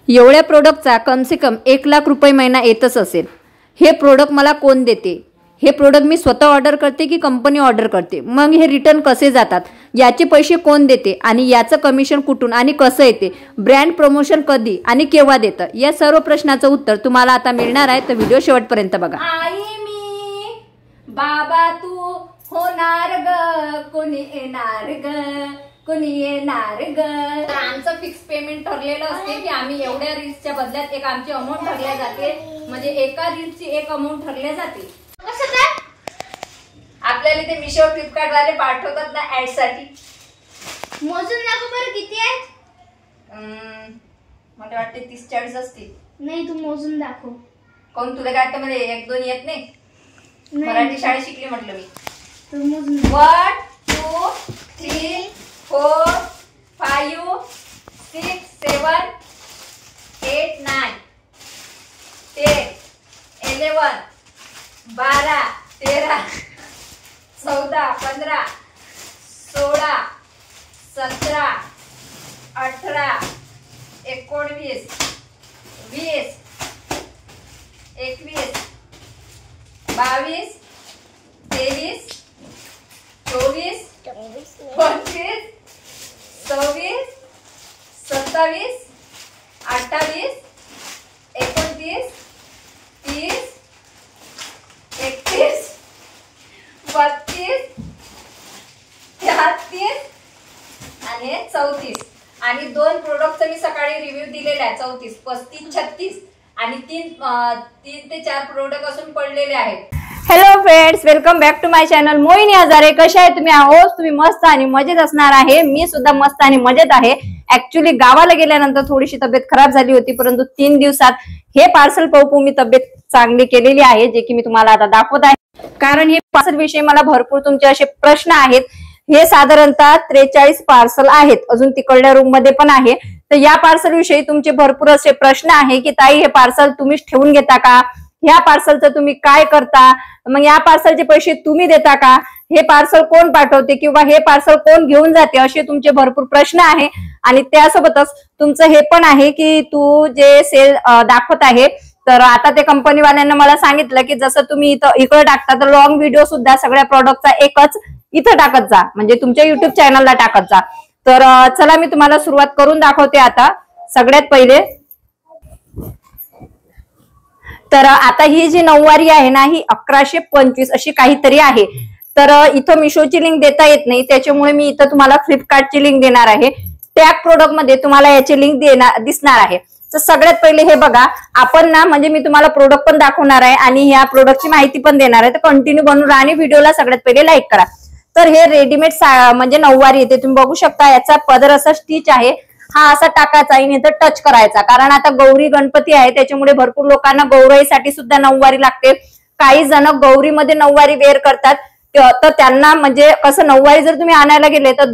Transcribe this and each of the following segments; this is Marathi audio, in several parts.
एवढ्या प्रोडक्टचा कम से कम 1,00,000 रुपये महिना येतच असेल। हे प्रोडक्ट मला कोण देते? हे प्रोडक्ट मी स्वतः ऑर्डर करते की कंपनी ऑर्डर करते? मग हे रिटर्न कसे जातात? याचे पैसे कोण देते आणि याचं कमिशन कुठून आणि कसं येते? ब्रँड प्रमोशन कधी आणि केव्हा देतं? या सर्व प्रश्नाचं उत्तर तुम्हाला आता मिळणार आहे, तर व्हिडिओ शेवटपर्यंत बघा। आई मी बाबा तू होणार ग, कोणी येणार ग, कोणी येणार ग। तर आमचं फिक्स पेमेंट ठरलेलं असते की आम्ही एवढ्या रील्सच्या बदल्यात एक आमची अमाऊंट ठरल्या जाते, म्हणजे एका रील्सची एक अमाऊंट ठरल्या जाते। कसं काय? आपल्याला ते मिशो फ्लिपकार्ट वाले पाठवतात ना ऍड साठी। मोजून दाखव बरं किती आहेत? मला वाटते 30-40 असतील। नाही तू मोजून दाखव। कोण तुला काय वाटतं मध्ये 1-2 येत नाही? मराठी शाळेत शिकली म्हटलं मी। तू मोजून 1 2 3 4 5 6 7 8 9 10 11 12 13 14 15 16 17 18 19 20 21 22 23 24 25 26 27 28 29 30 31 32 33 आणि 34 आणि 2 प्रोडक्टचं मी सकाळी रिव्ह्यू दिलेला आहे। 34 35 36 आणि 3 ते 4 प्रोडक्ट असून पडलेले आहेत। Hello friends, welcome back to my channel Mohini Hazare. कशा आहे तुम्ही? आहोत तुम्ही मस्त आणि मजेत असणार आहे। मी सुद्धा मस्त आणि मजेत आहे। ऍक्च्युली गावाला गेल्यानंतर थोडीशी तब्येत खराब झाली होती, परंतु 3 दिवसात हे पार्सल पोहोचून मी तब्येत चांगली केलेली आहे, जे की मी तुम्हाला आता दाखवत आहे। कारण हे पार्सल विषयी मला भरपूर तुमचे असे प्रश्न आहेत। हे साधारणतः 43 पार्सल आहेत, अजून तिकडल्या रूम मध्ये पण आहे। तर या पार्सल विषयी तुमचे भरपूर असे प्रश्न आहे की ताई हे पार्सल तुम्हीच ठेवून घेता का? ह्या पार्सलचं तुम्ही काय करता? मग या पार्सलचे पैसे तुम्ही देता का? हे पार्सल कोण पाठवते किंवा हे पार्सल कोण घेऊन जाते? असे तुमचे भरपूर प्रश्न आहे। आणि त्यासोबतच तुमचं हे पण आहे की तू जे सेल दाखवत आहे, तर आता ते कंपनीवाल्यांना मला सांगितलं की जसं तुम्ही इकडे टाकता तर लॉंग व्हिडिओ सुद्धा सगळ्या प्रॉडक्टचा एकच इथं टाकत जा, म्हणजे तुमच्या युट्यूब चॅनलला टाकत जा। तर चला मी तुम्हाला सुरुवात करून दाखवते। आता सगळ्यात पहिले तर आता ही जी नऊवारी आहे ना, ही 1125 अशी काहीतरी आहे। तर इथं मिशोची लिंक देता येत नाही, त्याच्यामुळे मी इथं तुम्हाला फ्लिपकार्टची लिंक देणार आहे। टॅग प्रोडक्ट मध्ये तुम्हाला याची लिंक दिसणार आहे। तर सगळ्यात पहिले हे बघा, आपण ना म्हणजे मी तुम्हाला प्रोडक्ट पण दाखवणार आहे आणि या प्रोडक्टची माहिती पण देणार आहे। तर कंटिन्यू बनून राहा आणि व्हिडिओला सगळ्यात पहिले लाईक करा। तर हे रेडीमेड म्हणजे नऊवारी येते, तुम्ही बघू शकता। याचा पदर असा स्टिच आहे, हा असा टाकायचा आणि इथं टच करायचा। कारण आता गौरी गणपती आहे, त्याच्यामुळे भरपूर लोकांना गौराईसाठी सुद्धा नऊवारी लागते। काही जण गौरीमध्ये नऊवारी वेअर करतात, तर त्यांना म्हणजे कसं नऊवारी जर तुम्ही आणायला गेले तर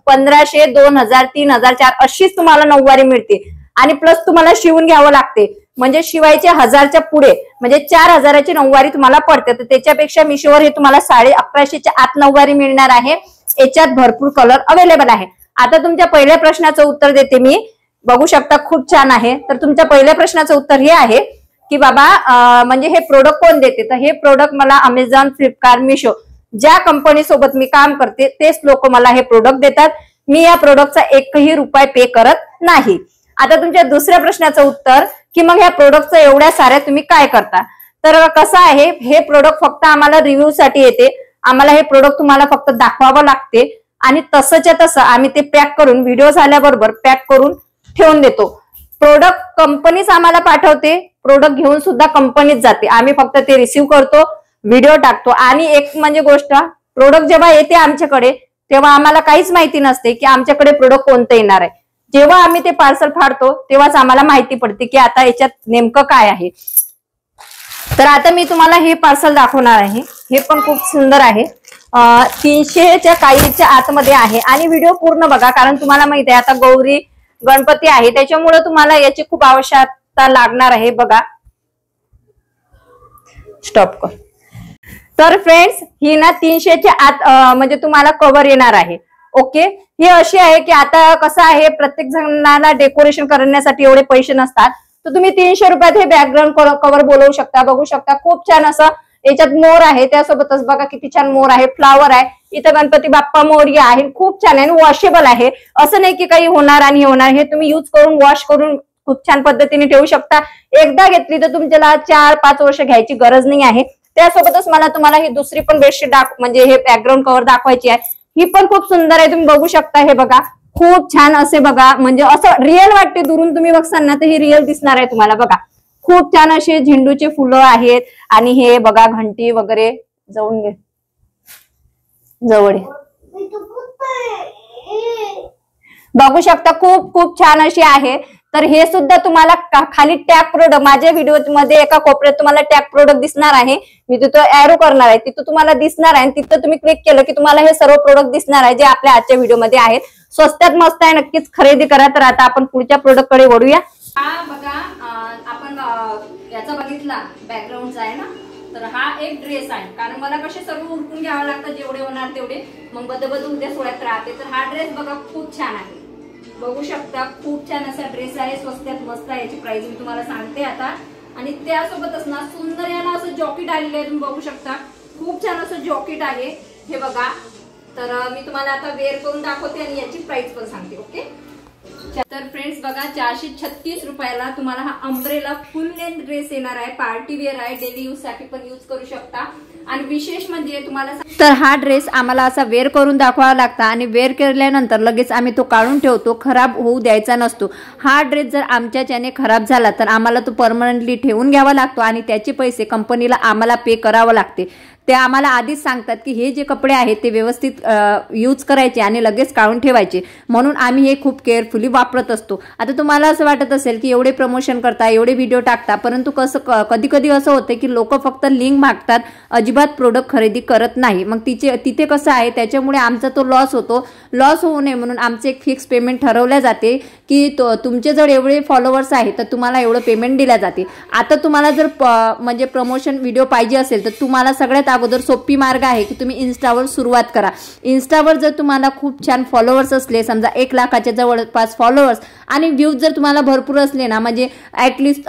1500, 2000, 3000, 4000 अशीच तुम्हाला नऊवारी मिळते। आणि प्लस तुम्हाला शिवून घ्यावं लागते, म्हणजे शिवायचे 1000च्या पुढे म्हणजे 4000ची नऊवारी तुम्हाला पडते। तर त्याच्यापेक्षा मिशोवर हे तुम्हाला 1150च्या आत नऊवारी मिळणार आहे। याच्यात भरपूर कलर अवेलेबल आहे। आता तुमच्या पहिल्या प्रश्नाचं उत्तर देते मी, बघू शकता खूप छान आहे। तर तुमच्या पहिल्या प्रश्नाचं उत्तर हे आहे की बाबा म्हणजे हे प्रोडक्ट कोण देते? तर हे प्रोडक्ट मला अमेझॉन, फ्लिपकार्ट, मिशो ज्या कंपनी सोबत मी काम करते तेच लोक मला हे प्रोडक्ट देतात। मी या प्रोडक्टचा 1ही रुपया पे करत नाही। आता तुमच्या दुसऱ्या प्रश्नाचं उत्तर की मग ह्या प्रोडक्टचं एवढ्या साऱ्या तुम्ही काय करता? तर कसं आहे, हे प्रोडक्ट फक्त आम्हाला रिव्ह्यू साठी येते। आम्हाला हे प्रोडक्ट तुम्हाला फक्त दाखवावं लागते आणि तसंच्या तसं आम्ही ते पॅक करून व्हिडिओ झाल्याबरोबर पॅक करून ठेवून देतो। प्रोडक्ट कंपनीच आम्हाला पाठवते, प्रोडक्ट घेऊन सुद्धा कंपनीच जाते। आम्ही फक्त ते रिसिव्ह करतो, व्हिडिओ टाकतो। आणि एक म्हणजे गोष्ट, प्रोडक्ट जेव्हा येते आमच्याकडे तेव्हा आम्हाला काहीच माहिती नसते की आमच्याकडे प्रोडक्ट कोणतं येणार आहे। जेव्हा आम्ही ते पार्सल फाडतो तेव्हाच आम्हाला माहिती पडते की आता याच्यात नेमकं काय आहे। तर आता मी तुम्हाला हे पार्सल दाखवणार आहे। हे पण खूप सुंदर आहे, 300च्या काहीच्या आतमध्ये आहे। आणि व्हिडिओ पूर्ण बघा, कारण तुम्हाला माहिती आहे आता गौरी गणपती आहे, त्याच्यामुळे तुम्हाला याची खूप आवश्यकता लागणार आहे। बघा, स्टॉप कर। तर फ्रेंड्स, ही ना 300च्या आत म्हणजे तुम्हाला कव्हर येणार आहे। ओके, हे अशी आहे की आता कसं आहे, प्रत्येक जणाला डेकोरेशन करण्यासाठी एवढे पैसे नसतात, तर तुम्ही 300 रुपयात हे बॅकग्राऊंड कव्हर बोलवू शकता. बघू शकता खूप छान असं याच्यात मोर आहे, त्यासोबतच बघा किती छान मोर आहे, फ्लावर आहे, इथं गणपती बाप्पा मोरया आहे, खूप छान आहे, वॉशेबल आहे. असं नाही की काही होणार आणि होणार, हे तुम्ही यूज करून वॉश करून खूप छान पद्धतीने ठेवू शकता. एकदा घेतली तर तुमच्याला 4-5 वर्ष घ्यायची गरज नाही आहे. त्यासोबतच मला तुम्हाला ही दुसरी पण बेडशीट म्हणजे हे बॅकग्राऊंड कव्हर दाखवायची आहे. ही पण खूप सुंदर आहे, तुम्ही बघू शकता. हे बघा खूप छान असे बघा, म्हणजे असं रिअल वाटते, दुरून तुम्ही बघसाल ना तर ही रिअल दिसणार आहे तुम्हाला. बघा खूप छान असे झेंडूचे फुलं आहेत आणि हे बघा घंटी वगैरे. जाऊन घे जवळ, बघू शकता खूप खूप छान अशी आहे. तर हे सुद्धा तुम्हाला खाली टॅग प्रोडक्ट, माझ्या व्हिडिओ मध्ये एका कोपऱ्यात तुम्हाला टॅग प्रोडक्ट दिसणार आहे, मी तिथं एरो करणार आहे, तिथं तुम्हाला दिसणार आहे. तिथं तुम्ही क्लिक केलं की तुम्हाला हे सर्व प्रोडक्ट दिसणार आहे जे आपल्या आजच्या व्हिडिओमध्ये आहेत. स्वस्तात मस्त आहे, नक्कीच खरेदी करा. तर आता आपण पुढच्या प्रोडक्ट कडे वळूया. हा बघा, आपण याचा बघितला बॅकग्राऊंडचा आहे ना, तर हा एक ड्रेस आहे, कारण मला कसे सर्व उरकून घ्यावं लागतं, जेवढे होणार तेवढे, मग बदबद उद्या सोळ्यात राहते. तर हा ड्रेस बघा खूप छान आहे, बघू शकता खूप छान असा ड्रेस आहे, स्वस्तात मस्त आहे. याची प्राइस मी तुम्हाला सांगते आता. आणि त्यासोबतच ना सुंदर याला असं जॉकेट आलेलं आहे, तुम्ही बघू शकता खूप छान असं जॉकेट आहे हे बघा. तर मी तुम्हाला आता वेअर करून दाखवते आणि याची प्राइस पण सांगते. ओके, तर फ्रेंड्स बघा 436 रुपयाला तुम्हाला हा अम्ब्रेला फुल लेंथ ड्रेस येणार आहे. पार्टी वेअर आहे, डेली यूज साठी पण यूज करू शकता. आणि विशेष म्हणजे तुम्हाला तर हा ड्रेस आम्हाला असा वेअर करून दाखवावा लागता आणि वेअर केल्यानंतर लगेच आम्ही तो काढून ठेवतो, खराब होऊ द्यायचा नसतो. हा ड्रेस जर आमच्याच्याने खराब झाला तर आम्हाला तो परमनंटली ठेवून घ्यावा लागतो आणि त्याचे पैसे कंपनीला आम्हाला पे करावं लागते. ते आम्हाला आधीच सांगतात की हे जे कपडे आहेत ते व्यवस्थित यूज करायचे आणि लगेच काढून ठेवायचे, म्हणून आम्ही हे खूप केअरफुली वापरत असतो. आता तुम्हाला असं वाटत असेल की एवढे प्रमोशन करता, एवढे व्हिडिओ टाकता, परंतु कसं कधी कधी असं होतं की लोक फक्त लिंक मागतात, अजिबात प्रोडक्ट खरेदी करत नाही. मग तिथे कसं आहे, त्याच्यामुळे आमचा तो लॉस होतो. लॉस होऊ नये म्हणून आमचे एक फिक्स पेमेंट ठरवल्या जाते की तुमचे जर एवढे फॉलोअर्स आहेत तर तुम्हाला एवढं पेमेंट दिल्या जाते. आता तुम्हाला जर म्हणजे प्रमोशन व्हिडिओ पाहिजे असेल तर तुम्हाला सगळ्यात अगोदर सोपी मार्ग आहे की तुम्ही इन्स्टावर सुरुवात करा. इन्स्टावर जर तुम्हाला खूप छान फॉलोअर्स असले, समजा 1 लाखाच्या जवळपास फॉलोअर्स आणि व्ह्यूज जर तुम्हाला भरपूर असले ना, म्हणजे ऍटलिस्ट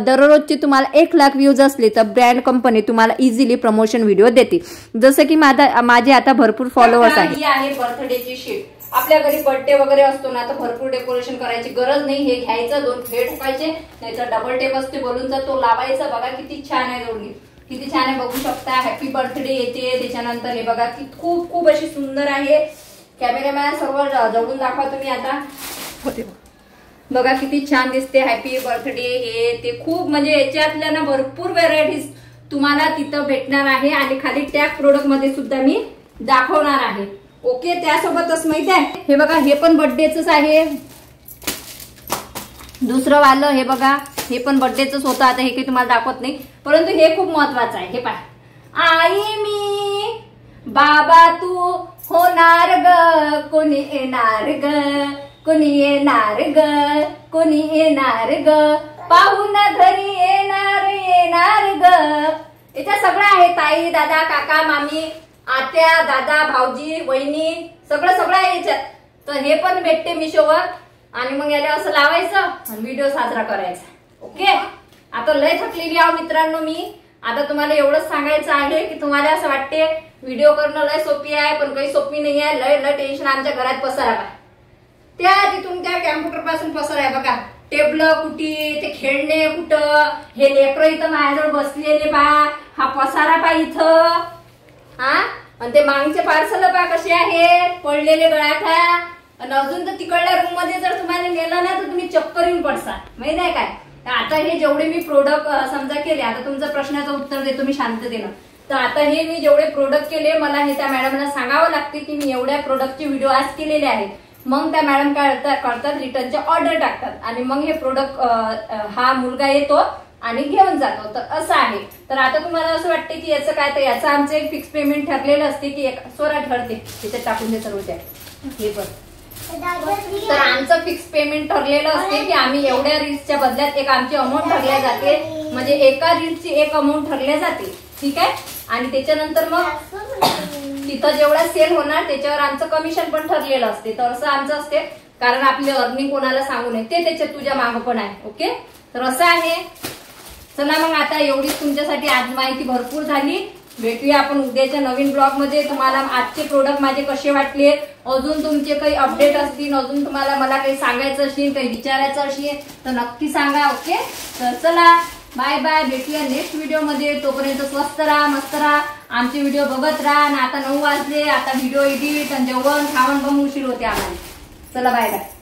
दररोजचे तुम्हाला 1 लाख व्ह्यूज असले तर ब्रँड कंपनी तुम्हाला इझिली प्रमोशन व्हिडिओ देते. जसं की माझे आता भरपूर फॉलोअर्स आहेत. ही आहे बर्थडेची शीट. आपल्या घरी बर्थडे वगैरे असतो ना, तर भरपूर डेकोरेशन करायची गरज नाही. हे घ्यायचं, 2 फेड ठोकायचे, नाहीतर डबल टेप असते बोलूनचा तो लावायचा. बघा किती छान आहे, दोन्ही किती छान आहे, बघू शकता. हॅपी बर्थडे येते, त्याच्यानंतर हे बघा की खूप खूप अशी सुंदर आहे. कॅमेरामॅन सर्व जवळून दाखवा तुम्ही आता. बघा किती छान दिसते, हॅपी बर्थडे हे ते. खूप म्हणजे याच्यातल्या ना भरपूर व्हेरायटीज तुम्हाला तिथं भेटणार आहे आणि खाली टॅग प्रोडक्ट मध्ये सुद्धा मी दाखवणार आहे. ओके, त्यासोबतच माहिती आहे हे बघा, हे पण बर्थडेच आहे. दुसरं वालं हे बघा, हे पण बर्थडेच होतं. आता हे काही तुम्हाला दाखवत नाही, परंतु हे खूप महत्वाचं आहे. हे पहा, आई मी बाबा तू होणार ग, कोणी येणार ग, कोणी येणार ग, कोणी येणार ग, पाहून घरी येणार येणार ग. याच्यात सगळं आहे, ताई दादा काका मामी आत्या दादा भाऊजी वहिनी सगळं आहे याच्यात. तर हे पण भेटते मिशोवर. आणि मग याला असं लावायचं आणि व्हिडिओ साजरा करायचा. ओके, आता लय थकलेली आहो मित्रांनो मी. आता तुम्हाला एवढंच सांगायचं आहे की तुम्हाला असं वाटते व्हिडिओ करणं लय सोपी आहे, पण काही सोपी नाही आहे. लय टेन्शन. आमच्या घरात पसारा काय त्या तिथून त्या कॅम्प्युटर पासून पसारा आहे बघा. टेबल कुठे, ते खेळणे कुठं, हे लेकरं इथं माझ्याजवळ बसलेले बा, हा पसारा पा इथं. हा, आणि ते मागचे पार्सल पा कसे आहेत, पडलेले गळाठा. आणि अजून तर तिकडल्या रूम मध्ये जर तुम्हाला नेलं ना तर तुम्ही चक्कर येऊन पडसाल, माहिती आहे काय. आता हे जेवढे मी प्रोडक्ट समजा केले, आता तुमच्या प्रश्नाचं उत्तर देतो मी शांततेनं. तर आता हे मी जेवढे प्रोडक्ट केले, मला हे त्या मॅडमला सांगावं लागते की मी एवढ्या प्रोडक्टचे व्हिडिओ आज केलेले आहेत. मग त्या मॅडम काय करतात, रिटर्नच्या ऑर्डर टाकतात आणि मग हे प्रोडक्ट हा मुलगा येतो आणि घेऊन जातो. तर असं आहे. तर आता तुम्हाला असं वाटते की याचं काय, तर याचं आमचं एक फिक्स पेमेंट ठरलेलं असते की सोरा ठरते त्याच्यात टाकून दे सर्व त्या. हे पण तर आमचं फिक्स पेमेंट ठरलेलं असते की आम्ही एवढ्या रील्सच्या बदल्यात एक आमची अमाऊंट ठरल्या जाते, म्हणजे एका रील्सची एक अमाऊंट ठरल्या जाते. ठीक आहे. आणि त्याच्यानंतर मग तिथं जेवढा सेल होणार त्याच्यावर आमचं कमिशन पण ठरलेलं असते. तर असं आमचं असते, कारण आपले अर्निंग कोणाला सांगू नये, ते त्याच्यात तुझ्या मागं पण आहे. ओके, तर असं आहे. चला मग आता एवढीच तुमच्यासाठी आज माहिती भरपूर झाली. भेटूया आपण उद्याच्या नवीन ब्लॉग मध्ये. तुम्हाला आजचे प्रोडक्ट माझे कसे वाटले, अजून तुमचे काही अपडेट असतील, अजून तुम्हाला मला काही सांगायचं असेल, काही विचारायचं असेल तर नक्की सांगा. ओके, तर चला बाय बाय. भेटूया नेक्स्ट व्हिडिओ मध्ये. तोपर्यंत स्वस्त राहा, मस्त राहा, आमचे व्हिडिओ बघत राहा. आणि आता 9 वाजले, आता व्हिडिओ एडिट आणि जेवण खावण पण उशीर होते आम्हाला. चला बाय बाय.